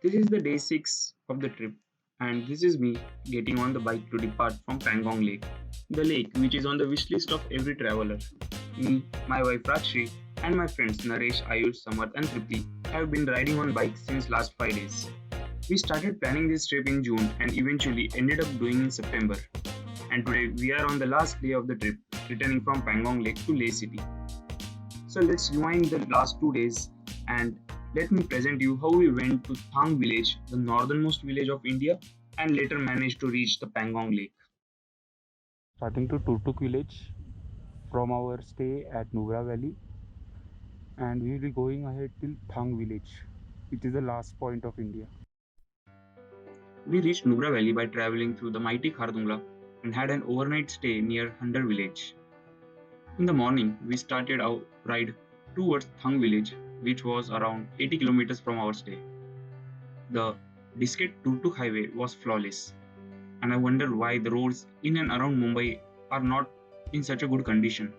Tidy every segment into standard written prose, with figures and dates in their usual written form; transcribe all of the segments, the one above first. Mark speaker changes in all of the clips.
Speaker 1: This is the day 6 of the trip, and this is me getting on the bike to depart from Pangong Lake, the lake which is on the wish list of every traveler. Me, my wife Rakshi, and my friends Naresh, Ayush, Samarth, and Tripti have been riding on bikes since last 5 days. We started planning this trip in June and eventually ended up doing in September. And today we are on the last day of the trip, returning from Pangong Lake to Leh City. So let's rewind the last 2 days and let me present you how we went to Thang village, the northernmost village of India, and later managed to reach the Pangong Lake.
Speaker 2: Starting to Turtuk village from our stay at Nubra Valley, and we will be going ahead till Thang village, which is the last point of India.
Speaker 1: We reached Nubra Valley by traveling through the mighty Khardungla and had an overnight stay near Hundar village. In the morning, we started our ride towards Thang village, which was around 80 kilometers from our stay. The Disket Turtuk highway was flawless, and I wonder why the roads in and around Mumbai are not in such a good condition.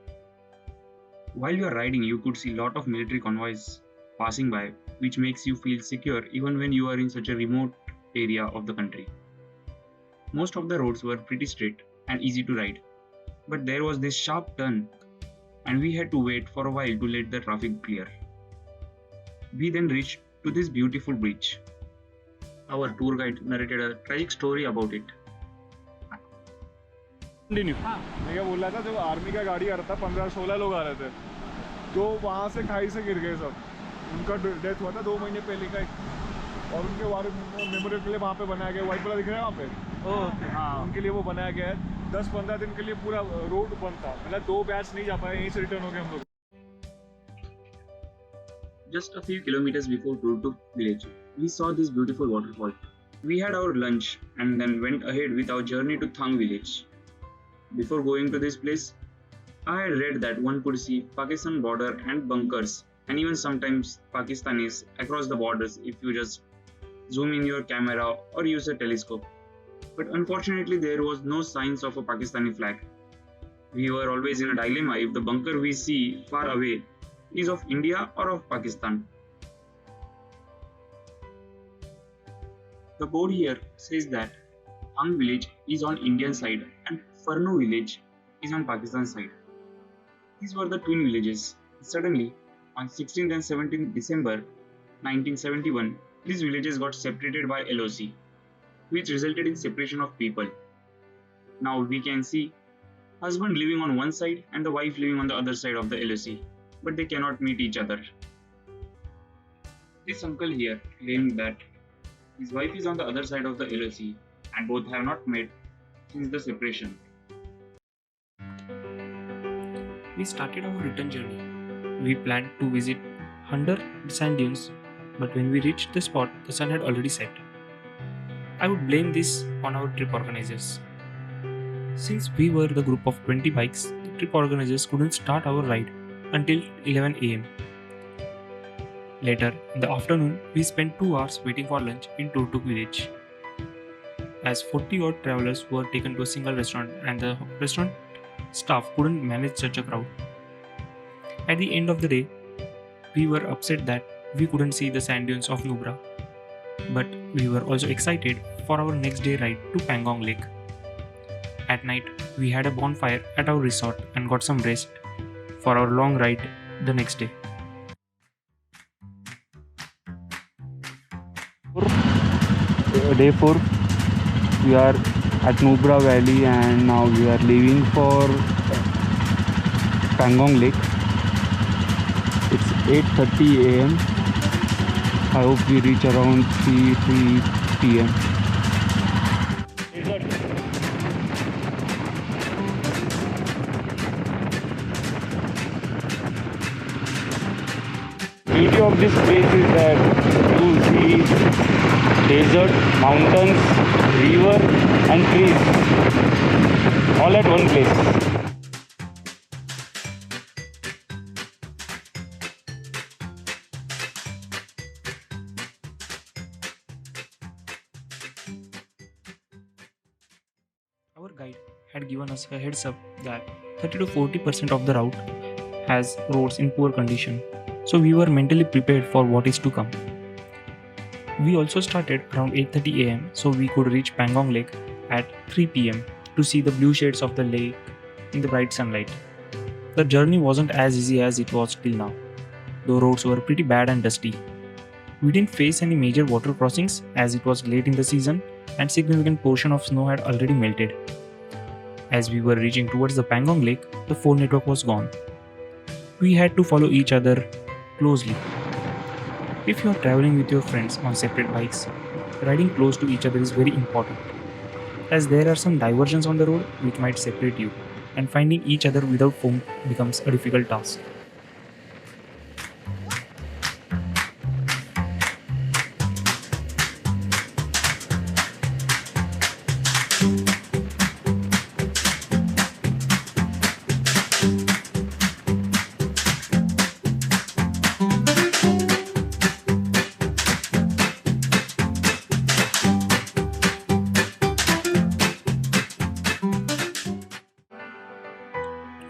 Speaker 1: While you are riding, you could see a lot of military convoys passing by, which makes you feel secure even when you are in such a remote area of the country. Most of the roads were pretty straight and easy to ride, but there was this sharp turn, and we had to wait for a while to let the traffic clear. We then reached to this beautiful bridge. Our tour guide narrated a tragic story about it.
Speaker 2: Continue.
Speaker 3: मैं क्या बोल रहा था, जब army का गाड़ी आ रहा था 15-16 लोग आ रहे थे, जो वहाँ से खाई से गिर गए सब। उनका डेथ हुआ था 2 महीने पहले का और उनके बारे में मेमोरियल के लिए वहाँ पे बनाया गया, वाइट वाला दिख रहा है वहाँ पे।
Speaker 1: ओके हाँ
Speaker 3: उनके लिए वो बनाया गया है। 10-15 दिन के लिए पूरा रोड बंद था, मतलब 2 बैच नहीं जा पाए, यहीं से रिटर्न हो गए हम लोग।
Speaker 1: Just a few kilometers before Turtuk village, we saw this beautiful waterfall. We had our lunch and then went ahead with our journey to Thang village. Before going to this place, I had read that one could see Pakistan border and bunkers, and even sometimes Pakistanis across the borders if you just zoom in your camera or use a telescope. But unfortunately, there was no signs of a Pakistani flag. We were always in a dilemma if the bunker we see far away is of India or of Pakistan. The board here says that Hang village is on Indian side and Farno village is on Pakistan side. These were the twin villages. Suddenly, on 16th and 17th December 1971, these villages got separated by LOC, which resulted in separation of people. Now we can see husband living on one side and the wife living on the other side of the LOC, but they cannot meet each other. This uncle here claimed that his wife is on the other side of the LOC and both have not met since the separation.
Speaker 4: We started our return journey. We planned to visit Hundar sand dunes, but when we reached the spot, the sun had already set. I would blame this on our trip organizers. Since we were the group of 20 bikes, the trip organizers couldn't start our ride until 11 am. Later, in the afternoon, we spent 2 hours waiting for lunch in Turtuk village. As 40 odd travelers were taken to a single restaurant and the restaurant staff couldn't manage such a crowd. At the end of the day, we were upset that we couldn't see the sand dunes of Nubra, but we were also excited for our next day ride to Pangong Lake. At night, we had a bonfire at our resort and got some rest for our long ride the next day.
Speaker 2: Day 4, we are at Nubra Valley and now we are leaving for Pangong Lake. It's 8:30 a.m. I hope we reach around 3 p.m. Beauty of this place is that you see desert, mountains, river and trees all at one place.
Speaker 4: Our guide had given us a heads up that 30 to 40% of the route has roads in poor condition, so we were mentally prepared for what is to come. We also started around 8:30 am so we could reach Pangong Lake at 3 pm to see the blue shades of the lake in the bright sunlight. The journey wasn't as easy as it was till now. The roads were pretty bad and dusty. We didn't face any major water crossings as it was late in the season and significant portion of snow had already melted. As we were reaching towards the Pangong Lake, the phone network was gone. We had to follow each other closely. If you are traveling with your friends on separate bikes, riding close to each other is very important, as there are some diversions on the road which might separate you, and finding each other without phone becomes a difficult task.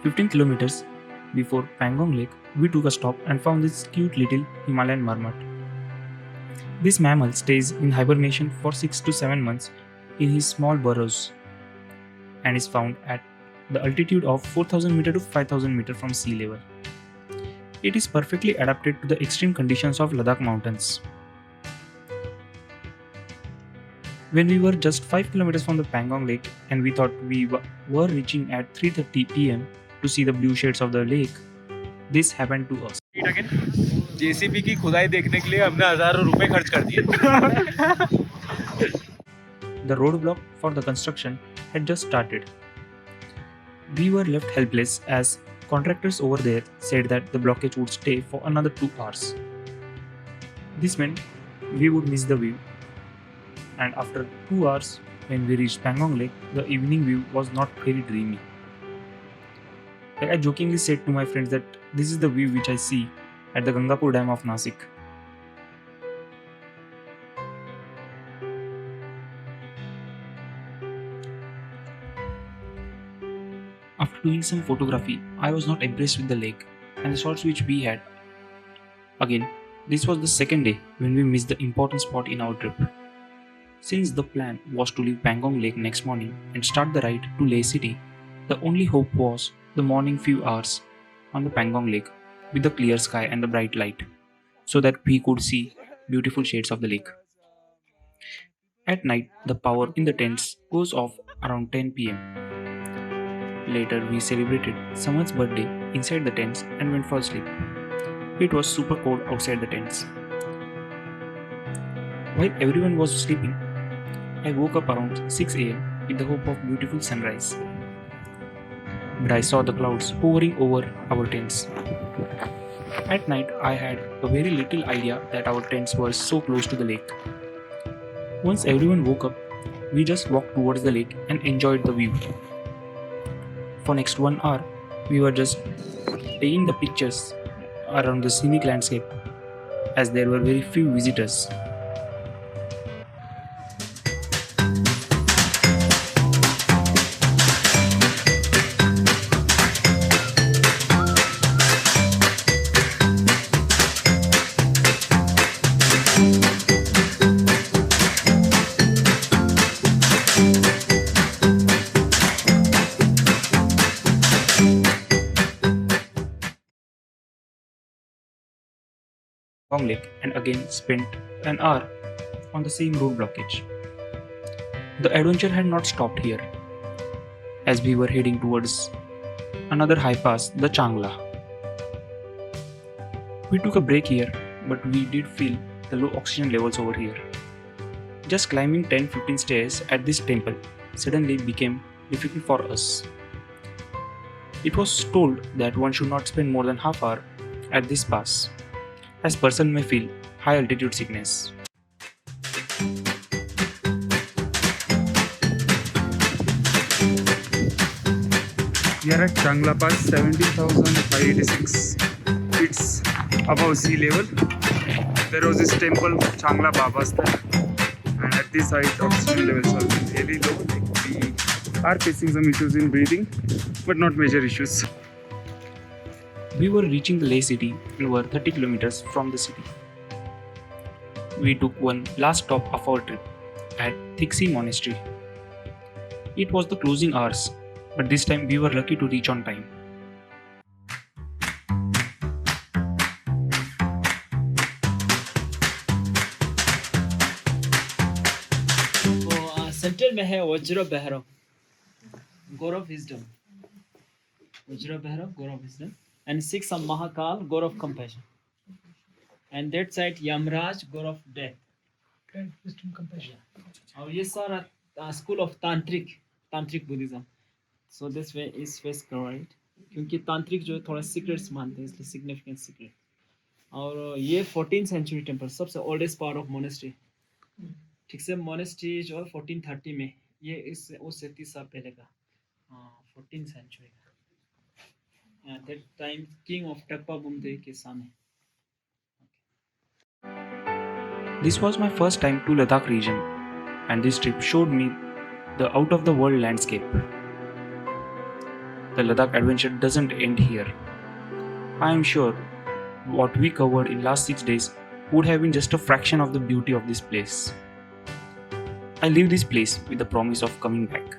Speaker 4: "15 kilometers before Pangong Lake, we took a stop and found this cute little Himalayan marmot. This mammal stays in hibernation for 6 to 7 months in his small burrows and is found at the altitude of 4000 meter to 5000 meter from sea level. It is perfectly adapted to the extreme conditions of Ladakh mountains. When we were just 5 kilometers from the Pangong Lake and we thought we were reaching at 3:30 pm to see the blue shades of the lake, this happened to us.
Speaker 3: JCB की खुदाई देखने के लिए हमने हजारों रुपए खर्च कर दिए।
Speaker 4: The roadblock for the construction had just started. We were left helpless as contractors over there said that the blockage would stay for another 2 hours. This meant we would miss the view. And after 2 hours, when we reached Pangong Lake, the evening view was not very dreamy. I jokingly said to my friends that this is the view which I see at the Gangapur Dam of Nasik. After doing some photography, I was not impressed with the lake and the shots which we had. Again, this was the second day when we missed the important spot in our trip. Since the plan was to leave Pangong Lake next morning and start the ride to Leh City, the only hope was the morning few hours on the Pangong Lake with the clear sky and the bright light, so that we could see beautiful shades of the lake. At night, the power in the tents goes off around 10 pm. Later, we celebrated someone's birthday inside the tents and went for sleep. It was super cold outside the tents. While everyone was sleeping, I woke up around 6 am with the hope of beautiful sunrise. But I saw the clouds hovering over our tents. At night, I had a very little idea that our tents were so close to the lake. Once everyone woke up, we just walked towards the lake and enjoyed the view. For next 1 hour, we were just taking the pictures around the scenic landscape as there were very few visitors. Pangong Lake and again spent an hour on the same road blockage. The adventure had not stopped here, as we were heading towards another high pass, the Changla. We took a break here, but we did feel the low oxygen levels over here. Just climbing 10-15 stairs at this temple suddenly became difficult for us. It was told that one should not spend more than half hour at this pass, as person may feel high altitude sickness.
Speaker 2: We are at Changla Pass, 17,586 feet above sea level. There was this temple, Changla Baba's there, and at this height, oxygen levels are really low. We are facing some issues in breathing, but not major issues.
Speaker 4: We were reaching the Leh city and were 30 kilometers from the city. we took one last stop of our trip at Thixi Monastery. It was the closing hours, but this time we were lucky to reach on time.
Speaker 5: तो center में है वज्र भैरव गौरव wisdom Vajra Bhairav गौरव wisdom and six of Mahakal गौरव compassion and that side Yamraj गौरव death wisdom compassion और ये सारा school of tantric Buddhism so this way is face correct क्योंकि तांत्रिक जो है थोड़ा सीक्रेट्स मानते हैं इसलिए सिग्निफिकेंट सीक्रेट और ये 14th सेंचुरी टेम्पल सबसे ओल्डेस्ट पार्ट ऑफ मोनेस्ट्री ठीक से मोनेस्ट्री जो है 1430 में ये इस उससे 30 साल पहले का 14th सेंचुरी का दैट टाइम किंग ऑफ टप्पा बुमदे के सामने
Speaker 4: This was my first time to Ladakh region, and this trip showed me the out of the world landscape. The Ladakh adventure doesn't end here. I am sure what we covered in last 6 days would have been just a fraction of the beauty of this place. I leave this place with the promise of coming back.